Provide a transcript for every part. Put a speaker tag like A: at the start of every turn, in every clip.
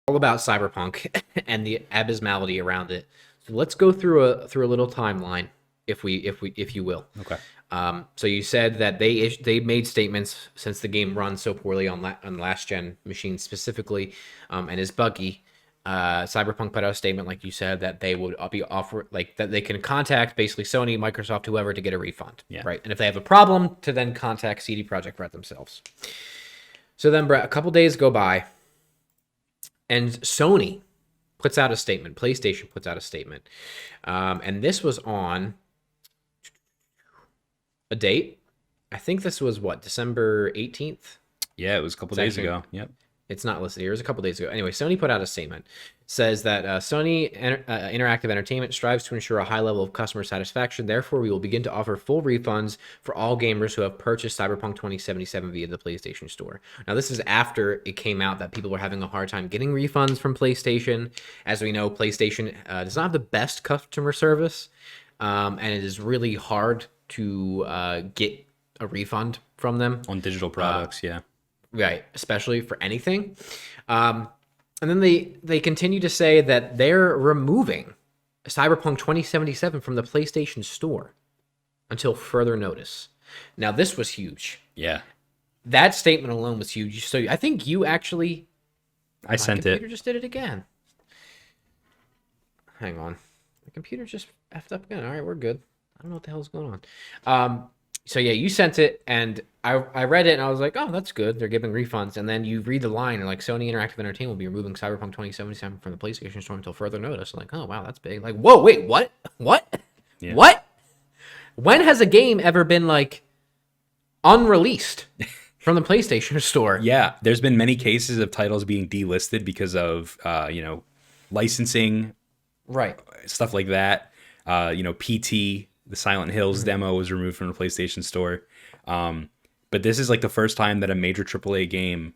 A: all about Cyberpunk and the abysmality around it. So let's go through a little timeline, if you will.
B: Okay.
A: So you said that they made statements since the game runs so poorly on last gen machines specifically, and is buggy. Cyberpunk put out a statement, like you said, that they would be offer like that they can contact basically Sony, Microsoft, whoever to get a refund.
B: Yeah.
A: Right, and if they have a problem, to then contact CD Projekt Red themselves. So then, Brett, a couple days go by, and Sony puts out a statement. PlayStation puts out a statement, and this was on a date. I think this was what, December 18th.
B: Yeah, it was a couple days ago. Yep.
A: It's not listed here. It was a couple days ago. Anyway, Sony put out a statement. It says that Sony Interactive Entertainment strives to ensure a high level of customer satisfaction. Therefore, we will begin to offer full refunds for all gamers who have purchased Cyberpunk 2077 via the PlayStation Store. Now, this is after it came out that people were having a hard time getting refunds from PlayStation. As we know, PlayStation does not have the best customer service, and it is really hard to get a refund from them
B: On digital products, yeah.
A: right, especially for anything. And then they continue to say that they're removing Cyberpunk 2077 from the PlayStation Store until further notice. Now, this was huge.
B: Yeah.
A: That statement alone was huge. So I think you actually...
B: I sent it.
A: My computer just did it again. Hang on. The computer just effed up again. All right, we're good. I don't know what the hell's going on. So yeah, you sent it, and I read it, and I was like, oh, that's good. They're giving refunds. And then you read the line, and like, Sony Interactive Entertainment will be removing Cyberpunk 2077 from the PlayStation Store until further notice. I'm like, oh, wow, that's big. Like, whoa, wait, what? What?
B: Yeah.
A: What? When has a game ever been, like, unreleased from the PlayStation Store?
B: Yeah, there's been many cases of titles being delisted because of, licensing.
A: Right.
B: Stuff like that. PT, the Silent Hills demo was removed from the PlayStation Store. But this is like the first time that a major AAA game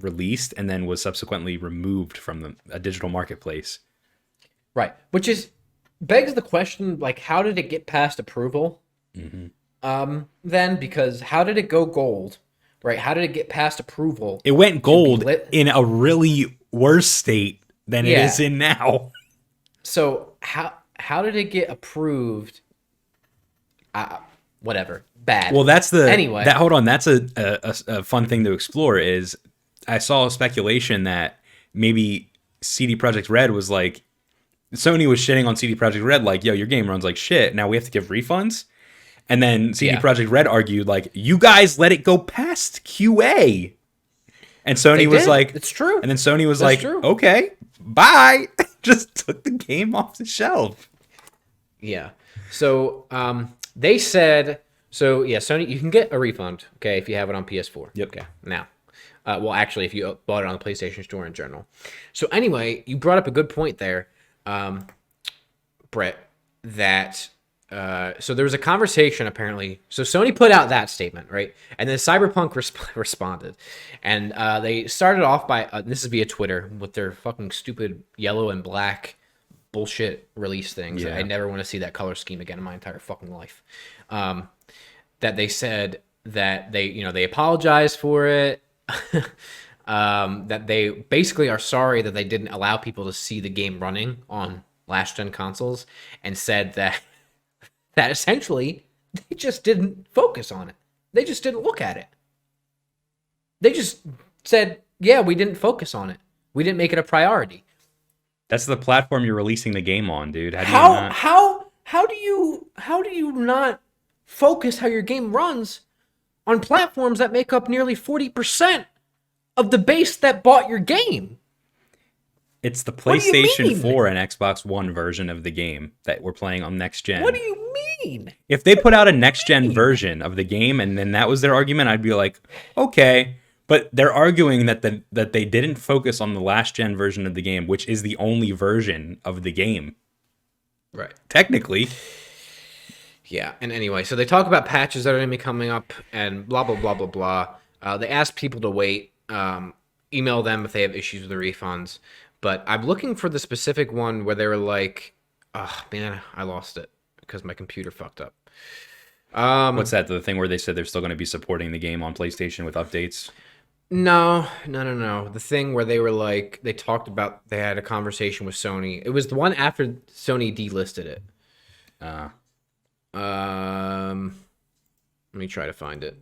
B: released and then was subsequently removed from a digital marketplace.
A: Right. Which is begs the question, like, how did it get past approval? Then, because how did it go gold? Right? How did it get past approval?
B: It went gold in a really worse state than it is in now.
A: So how did it get approved? Whatever. Bad.
B: Well, that's the
A: anyway.
B: Hold on, that's a fun thing to explore. Is I saw a speculation that maybe CD Projekt Red was like, Sony was shitting on CD Projekt Red, like, yo, your game runs like shit. Now we have to give refunds. And then CD Projekt Red argued, like, you guys let it go past QA. And Sony was like,
A: it's true.
B: And then Sony was like, okay, bye. Just took the game off the shelf.
A: Yeah. So they said, Sony, you can get a refund, okay, if you have it on PS4.
B: Yep.
A: Okay. Now, well, actually, if you bought it on the PlayStation Store in general. So anyway, you brought up a good point there, Brett, that so there was a conversation apparently. So Sony put out that statement, right? And then Cyberpunk responded. And they started off by, this is via Twitter, with their fucking stupid yellow and black bullshit release things.
B: Yeah.
A: I never want to see that color scheme again in my entire fucking life. That they said that they apologized for it. That they basically are sorry that they didn't allow people to see the game running on last gen consoles, and said that essentially they just didn't focus on it. They just didn't look at it. They just said, yeah, we didn't focus on it. We didn't make it a priority.
B: That's the platform you're releasing the game on, dude.
A: How do you not focus how your game runs on platforms that make up nearly 40% of the base that bought your game?
B: It's the PlayStation 4 and Xbox One version of the game that we're playing on next gen.
A: What do you mean?
B: If they put out a next gen version of the game and then that was their argument, I'd be like, okay. But they're arguing that they didn't focus on the last gen version of the game, which is the only version of the game.
A: Right.
B: Technically.
A: Yeah, and anyway, so they talk about patches that are going to be coming up and blah, blah, blah, blah, blah. They ask people to wait, email them if they have issues with the refunds. But I'm looking for the specific one where they were like, oh, man, I lost it because my computer fucked up.
B: What's that? The thing where they said they're still going to be supporting the game on PlayStation with updates?
A: No. The thing where they were like, they talked about, they had a conversation with Sony. It was the one after Sony delisted it.
B: Uh,
A: Um, Let me try to find it.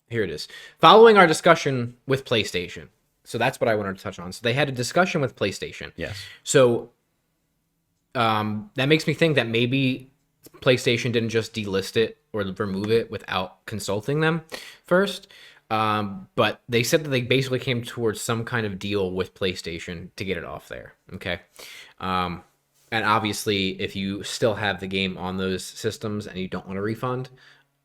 A: Here it is. Following our discussion with PlayStation. So that's what I wanted to touch on. So they had a discussion with PlayStation.
B: yes.
A: So that makes me think that maybe PlayStation didn't just delist it or remove it without consulting them first. But they said that they basically came towards some kind of deal with PlayStation to get it off there. Okay. And obviously, if you still have the game on those systems and you don't want a refund,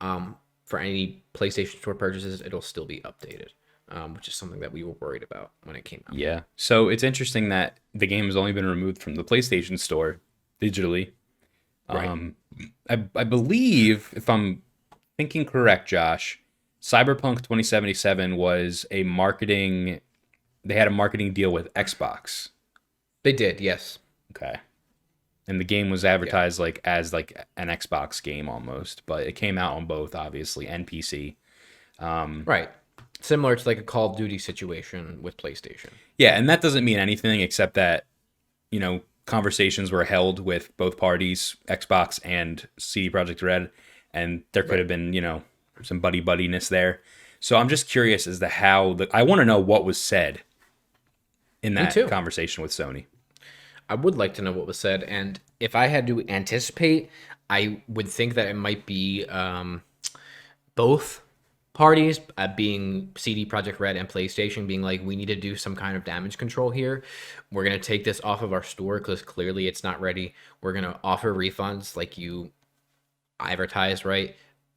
A: for any PlayStation Store purchases, it'll still be updated, which is something that we were worried about when it came out.
B: Yeah. So it's interesting that the game has only been removed from the PlayStation Store digitally.
A: Right.
B: I believe, if I'm thinking correct, Josh, Cyberpunk 2077 was a marketing. They had a marketing deal with Xbox.
A: They did, yes.
B: Okay. And the game was advertised like as like an Xbox game almost, but it came out on both, obviously, and PC.
A: Right. Similar to like a Call of Duty situation with PlayStation.
B: Yeah, and that doesn't mean anything except that, conversations were held with both parties, Xbox and CD Projekt Red, and there could have been, some buddiness there. So I'm just curious as to how I want to know what was said in that
A: too.
B: conversation with Sony.
A: I would like to know what was said, and if I had to anticipate, I would think that it might be both parties, being CD Projekt Red and PlayStation, being like, we need to do some kind of damage control here. We're going to take this off of our store because clearly it's not ready. We're going to offer refunds like you advertised, right?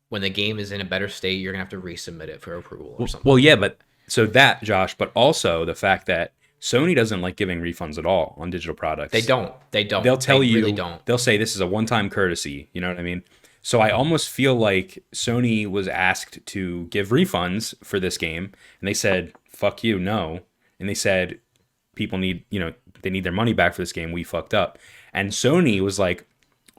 A: When the game is in a better state, you're going to have to resubmit it for approval or something.
B: Well, yeah, but so that, Josh, but also the fact that Sony doesn't like giving refunds at all on digital products.
A: They don't.
B: They'll tell you,
A: really don't.
B: They'll say this is a one-time courtesy. You know what I mean? So I almost feel like Sony was asked to give refunds for this game, and they said, "Fuck you, no." And they said, "People need, they need their money back for this game. We fucked up." And Sony was like,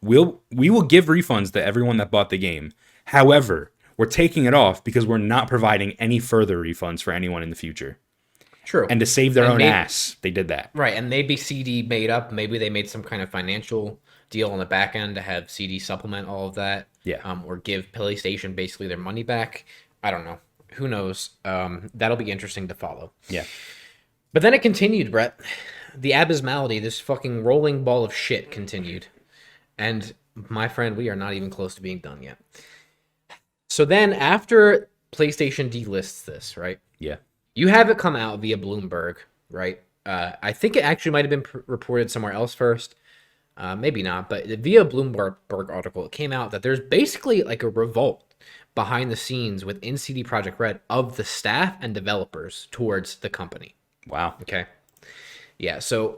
B: we will give refunds to everyone that bought the game. However, we're taking it off because we're not providing any further refunds for anyone in the future."
A: True.
B: And to save their own ass, they did that.
A: Right, and maybe CD made up. Maybe they made some kind of financial deal on the back end to have CD supplement all of that.
B: Yeah.
A: Or give PlayStation basically their money back. I don't know. Who knows? That'll be interesting to follow.
B: Yeah.
A: But then it continued, Brett. The abysmality, this fucking rolling ball of shit continued. And my friend, we are not even close to being done yet. So then after PlayStation delists this, right?
B: Yeah.
A: You have it come out via Bloomberg, right? I think it actually might have been reported somewhere else first. Maybe not, but via Bloomberg article, it came out that there's basically like a revolt behind the scenes within CD Projekt Red of the staff and developers towards the company.
B: Wow.
A: Okay. Yeah, so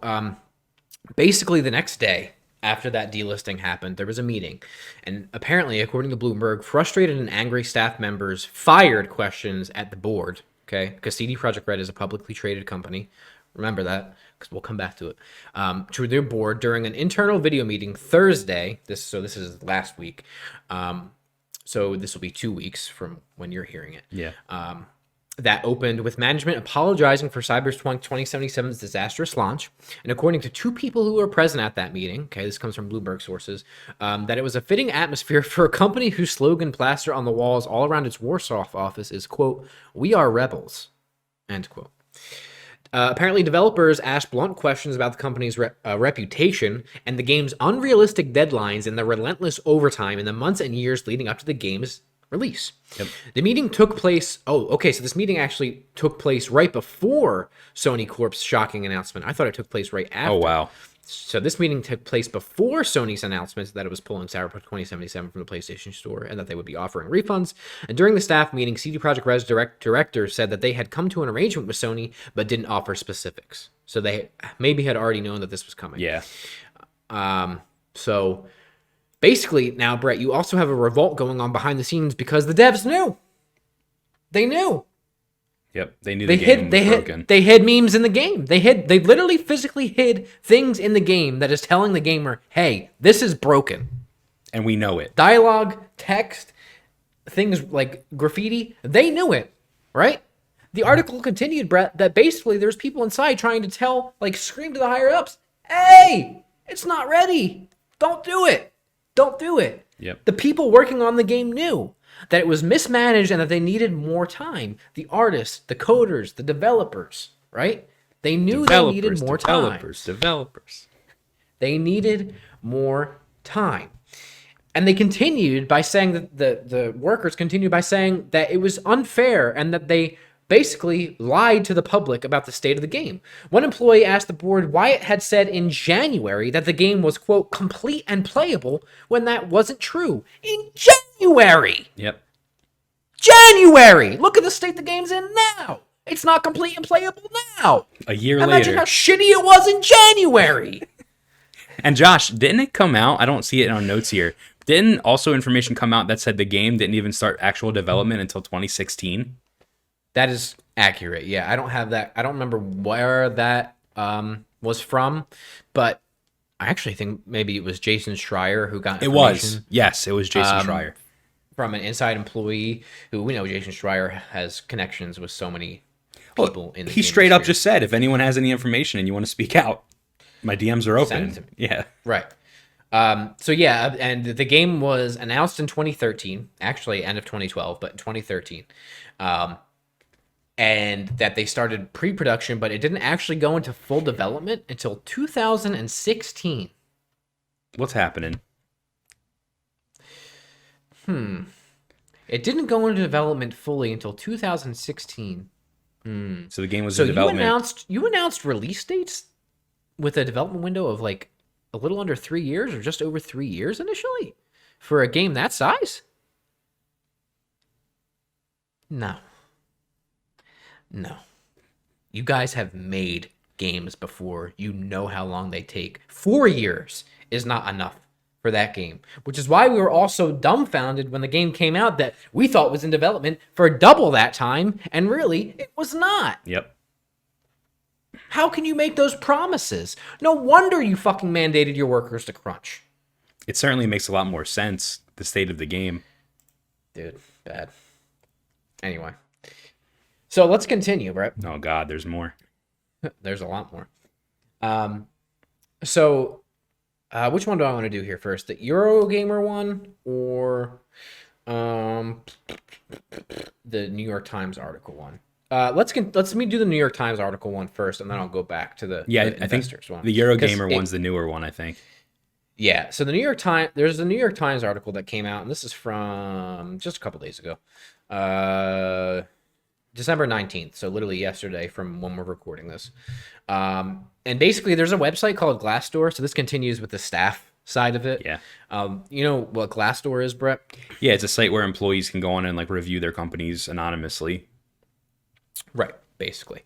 A: basically the next day after that delisting happened, there was a meeting. And apparently, according to Bloomberg, frustrated and angry staff members fired questions at the board. Okay, because CD Projekt Red is a publicly traded company. Remember that, because we'll come back to it. To their board during an internal video meeting Thursday. This is last week. So this will be 2 weeks from when you're hearing it.
B: Yeah.
A: That opened with management apologizing for Cyberpunk 2077's disastrous launch. And according to two people who were present at that meeting, okay, this comes from Bloomberg sources, that it was a fitting atmosphere for a company whose slogan plastered on the walls all around its Warsaw office is, quote, "We are rebels," end quote. Apparently, developers asked blunt questions about the company's reputation and the game's unrealistic deadlines and the relentless overtime in the months and years leading up to the game's release.
B: Yep.
A: The meeting took place. Oh, okay. So this meeting actually took place right before Sony Corp's shocking announcement. I thought it took place right after.
B: Oh, wow.
A: So this meeting took place before Sony's announcement that it was pulling Cyberpunk 2077 from the PlayStation Store and that they would be offering refunds. And during the staff meeting, CD Projekt Red's director said that they had come to an arrangement with Sony but didn't offer specifics. So they maybe had already known that this was coming.
B: Yeah.
A: So basically, now, Brett, you also have a revolt going on behind the scenes because the devs knew. They knew.
B: Yep. They knew the game was broken.
A: They hid memes in the game. They literally physically hid things in the game that is telling the gamer, hey, this is broken.
B: And we know it.
A: Dialogue, text, things like graffiti, they knew it, right? The article continued, Brett, that basically there's people inside trying to tell, like, scream to the higher ups, hey, it's not ready. Don't do it. Don't do it.
B: Yep.
A: The people working on the game knew that it was mismanaged and that they needed more time. The artists, the coders, the developers, right? They knew they needed more time.
B: Developers.
A: They needed more time. And they continued by saying that the workers continued by saying that it was unfair and that they basically lied to the public about the state of the game. One employee asked the board why it had said in January that the game was, quote, complete and playable when that wasn't true. In January!
B: Yep.
A: January! Look at the state the game's in now! It's not complete and playable now!
B: A year
A: Imagine
B: later.
A: how shitty it was in January!
B: And Josh, didn't it come out? I don't see it in our notes here. Didn't also information come out that said the game didn't even start actual development until 2016?
A: That is accurate. Yeah, I don't have that. I don't remember where that was from, but I actually think maybe it was Jason Schreier who got information.
B: It was. Yes, it was Jason Schreier.
A: From an inside employee who we know Jason Schreier has connections with so many people in the
B: He
A: game
B: straight up
A: industry.
B: just said, if anyone has any information and you want to speak out, my DMs are
A: Send it to
B: open.
A: me.
B: Yeah.
A: Right. So yeah, and the game was announced in 2013, actually end of 2012, but in 2013. And that they started pre-production, but it didn't actually go into full development until 2016.
B: What's happening?
A: It didn't go into development fully until 2016.
B: So the game was
A: So
B: in development.
A: you announced release dates with a development window of like a little under 3 years or just over 3 years initially for a game that size? No. You guys have made games before. You know how long they take. 4 years is not enough for that game, which is why we were all so dumbfounded when the game came out that we thought was in development for double that time, and really, it was not.
B: Yep.
A: How can you make those promises? No wonder you fucking mandated your workers to crunch.
B: It certainly makes a lot more sense, the state of the game.
A: Dude, bad. Anyway. So let's continue, Brett.
B: Oh, God, there's more.
A: There's a lot more. So which one do I want to do here first? The Eurogamer one or the New York Times article one? Let me do the New York Times article one first, and then I'll go back to the
B: Yeah,
A: the
B: I think
A: investors one.
B: the Eurogamer one's the newer one, I think.
A: Yeah, so the New York Times, there's a New York Times article that came out, and this is from just a couple days ago. December 19th, so literally yesterday from when we're recording this. And basically there's a website called Glassdoor, so this continues with the staff side of it.
B: Yeah.
A: You know what Glassdoor is, Brett?
B: Yeah, it's a site where employees can go on and like review their companies anonymously.
A: Right, basically.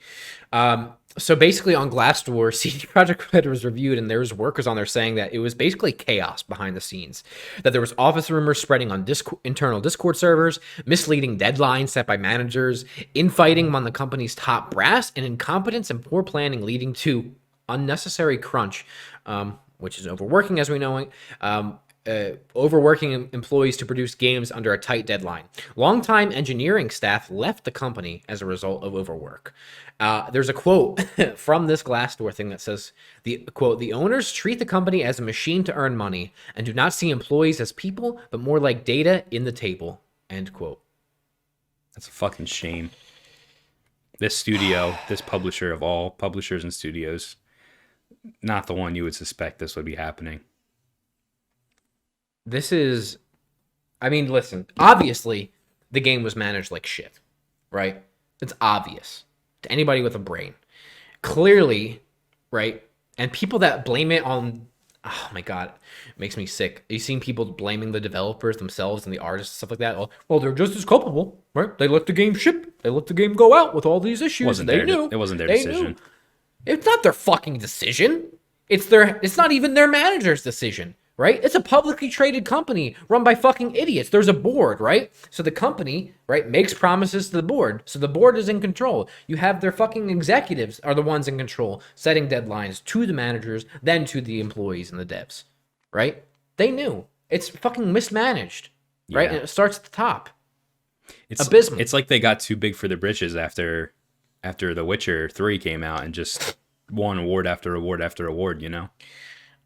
A: So basically on Glassdoor, CD Projekt Red was reviewed, and there was workers on there saying that it was basically chaos behind the scenes. That there was office rumors spreading on internal Discord servers, misleading deadlines set by managers, infighting among the company's top brass, and incompetence and poor planning leading to unnecessary crunch, which is overworking as we know it. Overworking employees to produce games under a tight deadline. Longtime engineering staff left the company as a result of overwork. There's a quote from this Glassdoor thing that says, the owners treat the company as a machine to earn money and do not see employees as people, but more like data in the table, end quote.
B: That's a fucking shame. This studio, this publisher of all publishers and studios, not the one you would suspect this would be happening.
A: This is, I mean, listen, obviously the game was managed like shit, right? It's obvious to anybody with a brain. Clearly, right? And people that blame it on, oh my God, it makes me sick. You've seen people blaming the developers themselves and the artists and stuff like that. Well, they're just as culpable, right? They let the game ship. They let the game go out with all these issues. It
B: wasn't their decision.
A: It's not their fucking decision. It's not even their manager's decision. Right? It's a publicly traded company run by fucking idiots. There's a board, right? So the company, right, makes promises to the board. So the board is in control. You have their fucking executives are the ones in control, setting deadlines to the managers, then to the employees and the devs, right? They knew. It's fucking mismanaged, right?
B: Yeah.
A: And it starts at the top. abysmal.
B: It's like they got too big for the britches after The Witcher 3 came out and just won award after award after award, you know?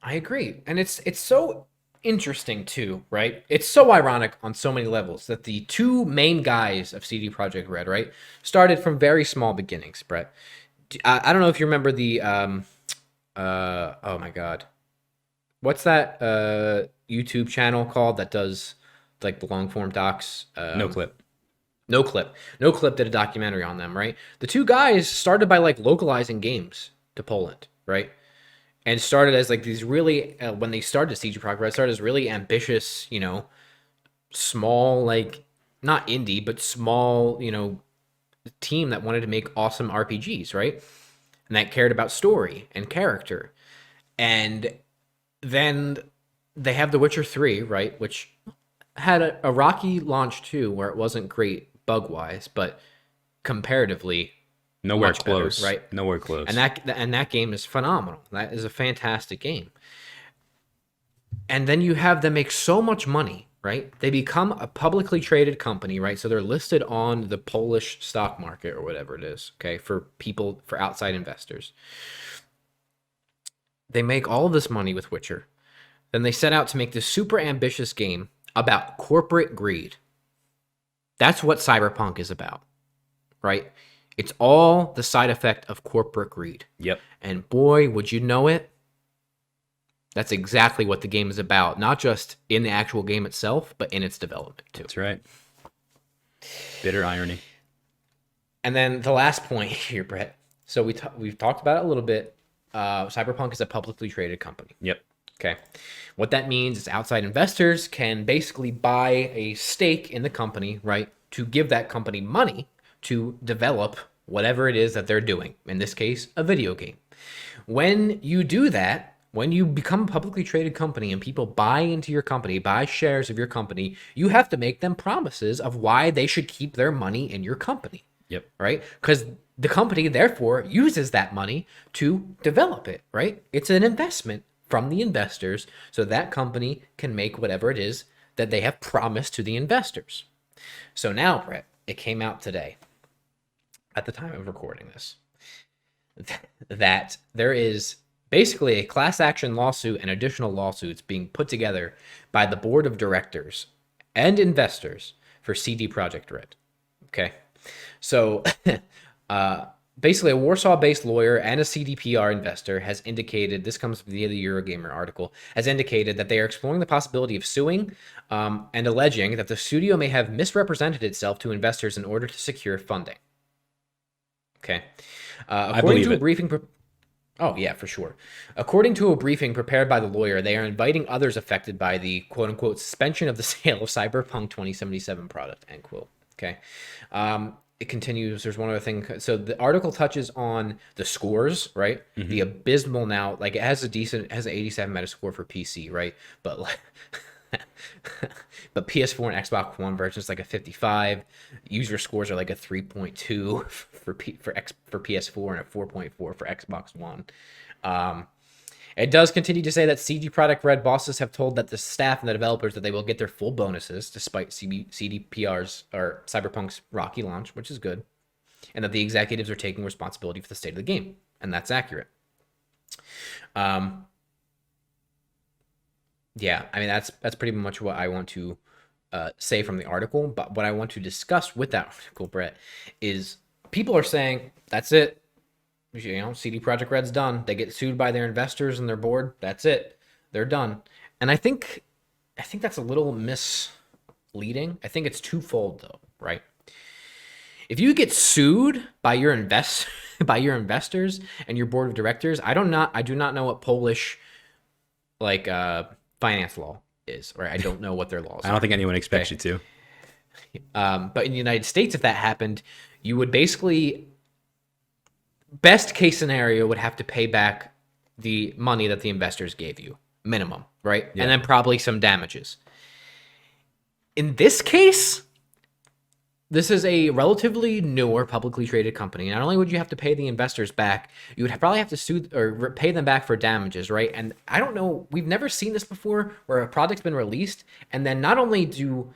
A: I agree. And it's so interesting too, right? It's so ironic on so many levels that the two main guys of CD Projekt Red, right, started from very small beginnings, Brett. I don't know if you remember the oh my god. What's that YouTube channel called that does like the long form docs?
B: No clip.
A: No Clip. No Clip did a documentary on them, right? The two guys started by like localizing games to Poland, right? And started as like these really when they started CG Projekt Red, started as really ambitious, small, like not indie but small, team that wanted to make awesome RPGs, right? And that cared about story and character. And then they have The Witcher 3, right, which had a rocky launch too, where it wasn't great bug wise, but comparatively
B: Nowhere
A: much better,
B: close.
A: right?
B: Nowhere close.
A: And that game is phenomenal. That is a fantastic game. And then you have them make so much money, right? They become a publicly traded company, right? So they're listed on the Polish stock market or whatever it is, okay, for outside investors. They make all of this money with Witcher. Then they set out to make this super ambitious game about corporate greed. That's what Cyberpunk is about, right? It's all the side effect of corporate greed.
B: Yep.
A: And boy, would you know it, that's exactly what the game is about. Not just in the actual game itself, but in its development too.
B: That's right. Bitter irony.
A: And then the last point here, Brett. So we've talked about it a little bit. Cyberpunk is a publicly traded company.
B: Yep.
A: Okay. What that means is outside investors can basically buy a stake in the company, right, to give that company money to develop whatever it is that they're doing. In this case, a video game. When you do that, when you become a publicly traded company and people buy into your company, buy shares of your company, you have to make them promises of why they should keep their money in your company.
B: Yep.
A: Right? Because the company, therefore, uses that money to develop it, right? It's an investment from the investors so that company can make whatever it is that they have promised to the investors. So now, Brett, it came out today, at the time of recording this, that there is basically a class action lawsuit and additional lawsuits being put together by the board of directors and investors for CD Projekt Red. Okay. So basically a Warsaw-based lawyer and a CDPR investor has indicated, this comes from the Eurogamer article, has indicated that they are exploring the possibility of suing and alleging that the studio may have misrepresented itself to investors in order to secure funding. Okay. According to a briefing... Oh, yeah, for sure. According to a briefing prepared by the lawyer, they are inviting others affected by the quote-unquote suspension of the sale of Cyberpunk 2077 product, end quote. Okay. It continues. There's one other thing. So the article touches on the scores, right? Mm-hmm. The abysmal now, like it has an 87 Metascore for PC, right? But like, but PS4 and Xbox One version is like a 55. User scores are like a 3.2 for PS4 and a 4.4 for Xbox One. It does continue to say that CD Projekt Red bosses have told that the staff and the developers that they will get their full bonuses despite CDPR's or Cyberpunk's rocky launch, which is good, and that the executives are taking responsibility for the state of the game, and that's accurate. Yeah, I mean that's pretty much what I want to say from the article. But what I want to discuss with that article, Brett, is people are saying that's it. CD Projekt Red's done. They get sued by their investors and their board. That's it. They're done. And I think that's a little misleading. I think it's twofold though, right? If you get sued by your investors and your board of directors, I do not know what Polish finance law is, right? I don't know what their laws are.
B: I don't think anyone expects you to.
A: But in the United States, if that happened, you would basically, best case scenario, would have to pay back the money that the investors gave you, minimum, right? Yeah. And then probably some damages. In this case, this is a relatively newer publicly traded company. Not only would you have to pay the investors back, you would probably have to sue or pay them back for damages, right? And I don't know, we've never seen this before where a product's been released and then not only do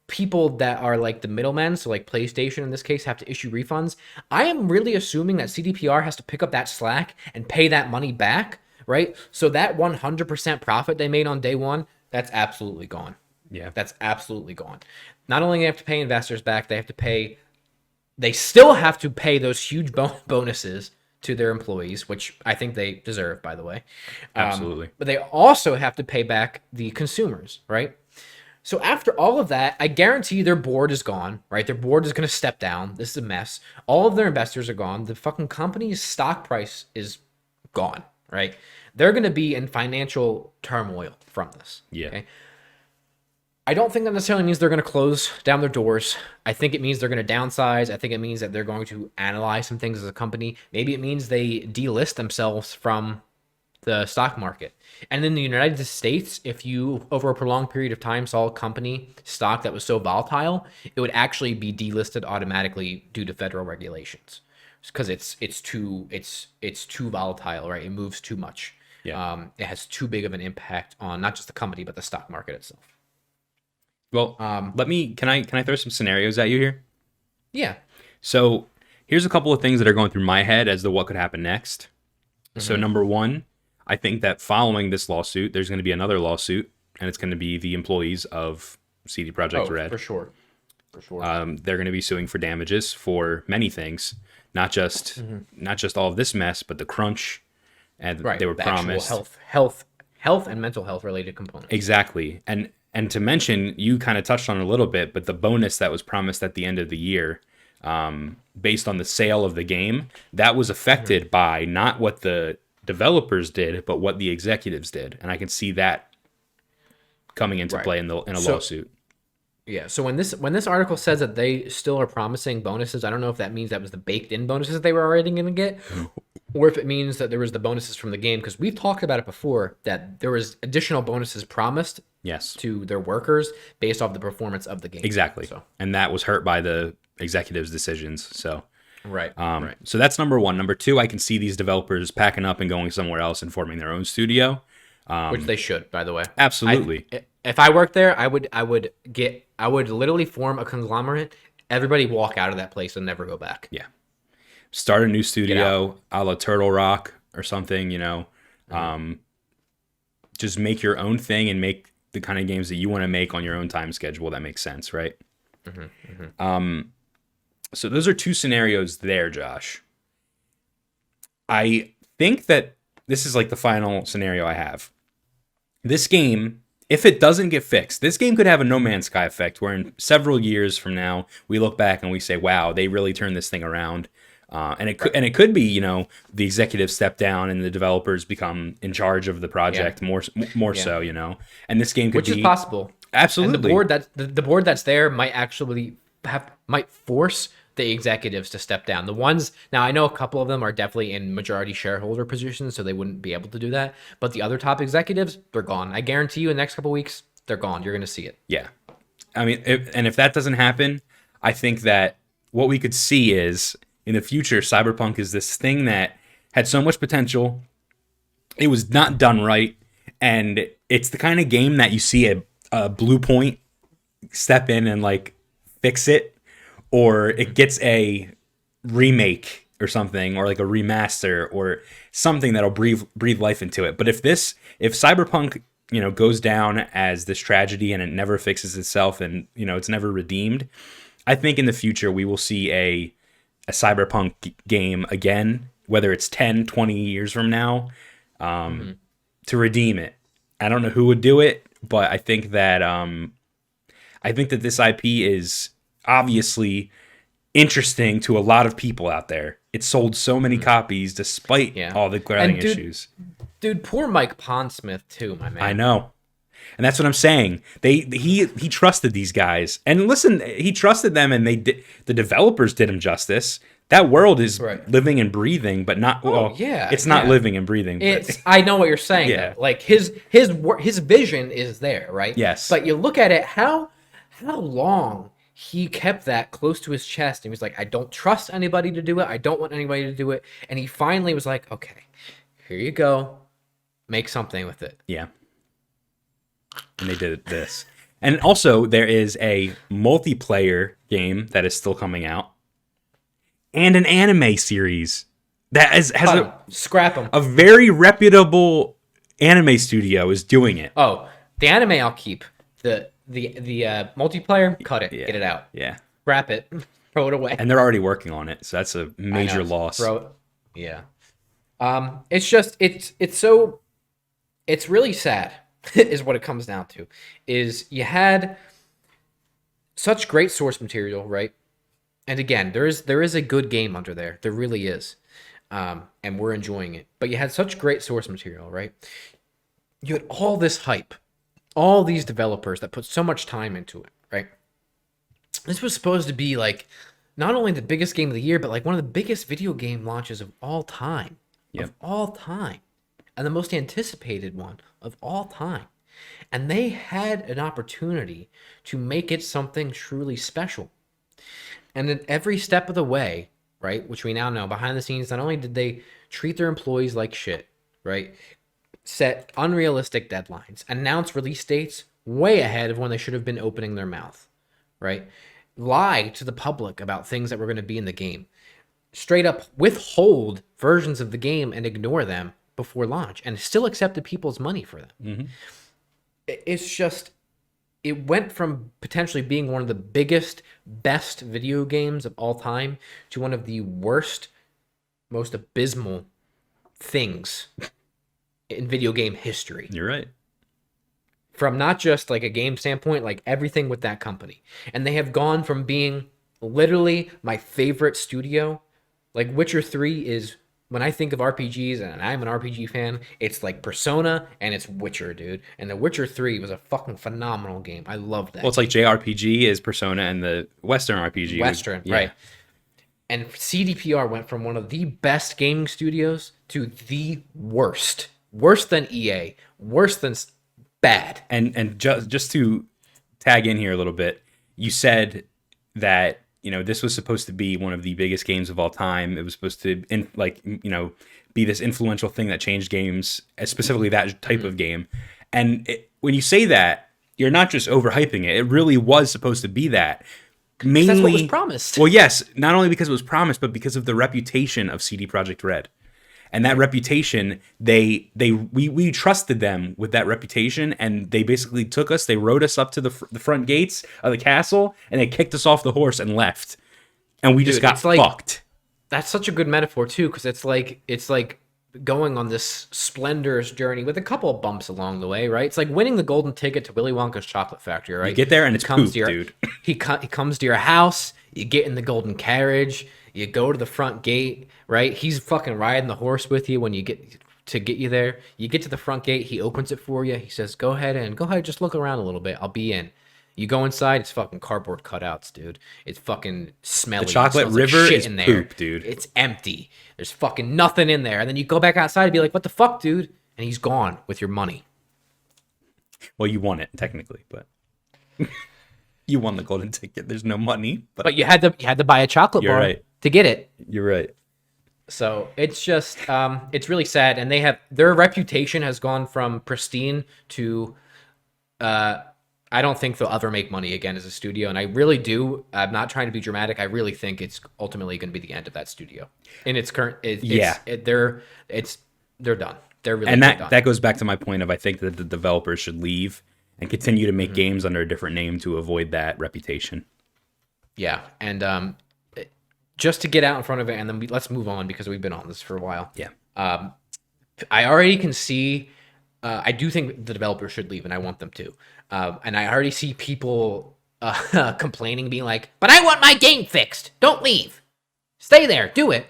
A: people that are like the middlemen, so like PlayStation in this case, have to issue refunds, I am really assuming that CDPR has to pick up that slack and pay that money back, right? So that 100% profit they made on day one, that's absolutely gone.
B: Yeah.
A: That's absolutely gone. Not only do they have to pay investors back, they still have to pay those huge bonuses to their employees, which I think they deserve, by the way.
B: Absolutely.
A: But they also have to pay back the consumers, right? So after all of that, I guarantee their board is gone, right? Their board is going to step down. This is a mess. All of their investors are gone. The fucking company's stock price is gone, right? They're going to be in financial turmoil from this.
B: Yeah.
A: Okay? I don't think that necessarily means they're going to close down their doors. I think it means they're going to downsize. I think it means that they're going to analyze some things as a company. Maybe it means they delist themselves from the stock market. And in the United States, if you over a prolonged period of time saw a company stock that was so volatile, it would actually be delisted automatically due to federal regulations because it's too volatile, right? It moves too much.
B: Yeah.
A: It has too big of an impact on not just the company but the stock market itself.
B: Well, can I throw some scenarios at you here?
A: Yeah.
B: So here's a couple of things that are going through my head as to what could happen next. So number one, I think that following this lawsuit, there's going to be another lawsuit, and it's going to be the employees of CD Projekt Red.
A: For sure.
B: They're going to be suing for damages for many things, not just all of this mess, but the crunch, and they were promised
A: health and mental health related components.
B: Exactly, and to mention, you kind of touched on it a little bit, but the bonus that was promised at the end of the year, based on the sale of the game, that was affected by not what the developers did, but what the executives did, and I can see that coming into play in a lawsuit.
A: Yeah. So when this article says that they still are promising bonuses, I don't know if that means that was the baked-in bonuses they were already going to get, or if it means that there was the bonuses from the game, because we've talked about it before that there was additional bonuses promised.
B: Yes.
A: To their workers based off the performance of the game.
B: Exactly. So. And that was hurt by the executives' decisions. So.
A: Right.
B: So that's number one. Number two, I can see these developers packing up and going somewhere else and forming their own studio.
A: Which they should, by the way.
B: Absolutely.
A: If I worked there, I would literally form a conglomerate. Everybody walk out of that place and never go back.
B: Yeah. Start a new studio, a la Turtle Rock or something, you know. Just make your own thing and make the kind of games that you want to make on your own time schedule. That makes sense, right? So those are two scenarios there, Josh. I think that this is like the final scenario I have. This game, if it doesn't get fixed, this game could have a No Man's Sky effect where in several years from now, we look back and we say, wow, they really turned this thing around. And it could be, you know, the executives step down and the developers become in charge of the project more so, you know. And this game could
A: which is possible.
B: Absolutely.
A: And the board that's there might force the executives to step down. The ones now, I know a couple of them are definitely in majority shareholder positions, so they wouldn't be able to do that. But the other top executives, they're gone. I guarantee you, in the next couple of weeks, they're gone. You're going to see it.
B: Yeah, I mean, if that doesn't happen, I think that what we could see is in the future, Cyberpunk is this thing that had so much potential. It was not done right, and it's the kind of game that you see a Blue Point step in and like fix it, or it gets a remake or something, or like a remaster or something that'll breathe life into it. But if Cyberpunk, you know, goes down as this tragedy and it never fixes itself and, you know, it's never redeemed, I think in the future we will see a Cyberpunk game again, whether it's 10, 20 years from now, to redeem it. I don't know who would do it, but I think that this IP is obviously interesting to a lot of people out there. It sold so many copies despite all the glaring issues.
A: Dude, poor Mike Pondsmith too, my man.
B: I know. And that's what I'm saying. He trusted these guys. And listen, he trusted them, and the developers did him justice. That world is living and breathing, but not it's not living and breathing.
A: I know what you're saying.
B: Yeah.
A: Though. Like his vision is there, right?
B: Yes.
A: But you look at it, how long he kept that close to his chest, and he was like, I don't trust anybody to do it. I don't want anybody to do it. And he finally was like, okay, here you go. Make something with it.
B: Yeah. And they did this. And also, there is a multiplayer game that is still coming out, and an anime series that has
A: Scrap them.
B: a very reputable anime studio is doing it.
A: Oh, the anime I'll keep. The multiplayer, cut it,
B: Yeah.
A: get it out,
B: Yeah.
A: scrap it, throw it away.
B: And they're already working on it, so that's a major loss.
A: Throw it. Yeah. It's just it's really sad is what it comes down to. Is you had such great source material, right? And again, there is a good game under there. There really is. And we're enjoying it. But you had such great source material, right? You had all this hype, all these developers that put so much time into it, right? This was supposed to be like not only the biggest game of the year, but like one of the biggest video game launches of all time.
B: Yep.
A: Of all time. And the most anticipated one of all time. And they had an opportunity to make it something truly special. And then every step of the way, right, which we now know behind the scenes, not only did they treat their employees like shit, right, set unrealistic deadlines, announce release dates way ahead of when they should have been opening their mouth, right, lie to the public about things that were going to be in the game, straight up withhold versions of the game and ignore them before launch, and still accepted people's money for them.
B: Mm-hmm.
A: It's just, it went from potentially being one of the biggest, best video games of all time to one of the worst, most abysmal things in video game history.
B: You're right.
A: From not just like a game standpoint, like everything with that company. And they have gone from being literally my favorite studio. Like Witcher 3 is, when I think of RPGs, and I'm an RPG fan, it's like Persona and it's Witcher, dude. And The Witcher 3 was a fucking phenomenal game. I loved that.
B: Well, it's like JRPG is Persona and the Western RPG.
A: Right. And CDPR went from one of the best gaming studios to the worst. Worse than EA. Worse than bad.
B: And just to tag in here a little bit, you said that, you know, this was supposed to be one of the biggest games of all time. It was supposed to, be this influential thing that changed games, specifically that type of game. And when you say that, you're not just overhyping it. It really was supposed to be that. Mainly,
A: that's what was promised.
B: Well, yes, not only because it was promised, but because of the reputation of CD Projekt Red. And that reputation, we trusted them with that reputation, and they basically took us. They rode us up to the front gates of the castle, and they kicked us off the horse and left. And we just got fucked.
A: That's such a good metaphor too, because it's like going on this splendorous journey with a couple of bumps along the way, right? It's like winning the golden ticket to Willy Wonka's chocolate factory, right?
B: You get there and it's poop, dude.
A: He comes to your house. You get in the golden carriage. You go to the front gate, right? He's fucking riding the horse with you when you get you there. You get to the front gate. He opens it for you. He says, go ahead, just look around a little bit. I'll be in. You go inside, it's fucking cardboard cutouts, dude. It's fucking smelly.
B: The chocolate river
A: like shit
B: is
A: in there.
B: poop, dude.
A: It's empty. There's fucking nothing in there. And then you go back outside and be like, what the fuck, dude? And he's gone with your money.
B: Well, you won it, technically, but... You won the golden ticket. There's no money.
A: But you had to buy a chocolate bar to get it.
B: You're right.
A: So it's just it's really sad, and their reputation has gone from pristine to I don't think they'll ever make money again as a studio, and I really do. I'm not trying to be dramatic. I really think it's ultimately going to be the end of that studio in its current. They're done. They're really done.
B: That goes back to my point of I think that the developers should leave and continue to make games under a different name to avoid that reputation. Yeah,
A: and just to get out in front of it, and then let's move on because we've been on this for a while.
B: Yeah.
A: I already can see. I do think the developers should leave, and I want them to. And I already see people complaining, being like, "But I want my game fixed. Don't leave. Stay there. Do it."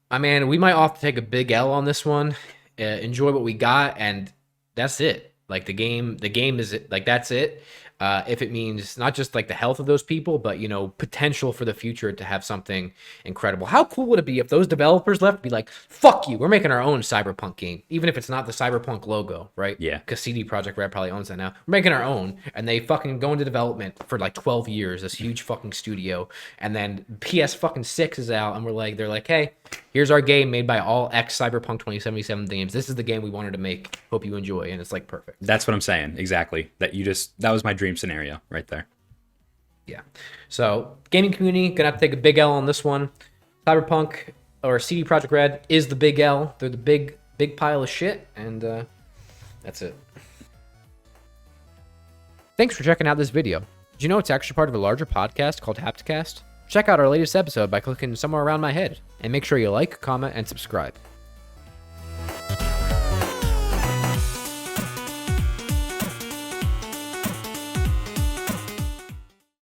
A: I mean, we might have to take a big L on this one. Enjoy what we got, and that's it. Like the game is it. Like that's it. if it means not just like the health of those people, but potential for the future to have something incredible. How cool would it be if those developers left, be like, fuck you, we're making our own Cyberpunk game, even if it's not the Cyberpunk logo, right?
B: Yeah.
A: Because CD Projekt Red probably owns that now. We're making our own, and they fucking go into development for like 12 years, this huge fucking studio, and then PS fucking 6 is out, and they're like, hey, here's our game made by all ex Cyberpunk 2077 games. This is the game we wanted to make. Hope you enjoy, and it's like perfect.
B: That's what I'm saying. Exactly. That was my dream scenario right there.
A: Yeah. So gaming community gonna have to take a big L on this one. Cyberpunk or CD Projekt Red is the big L. They're the big pile of shit, and that's it. Thanks for checking out this video. Did you know it's actually part of a larger podcast called Hapticast? Check out our latest episode by clicking somewhere around my head, and make sure you like, comment, and subscribe.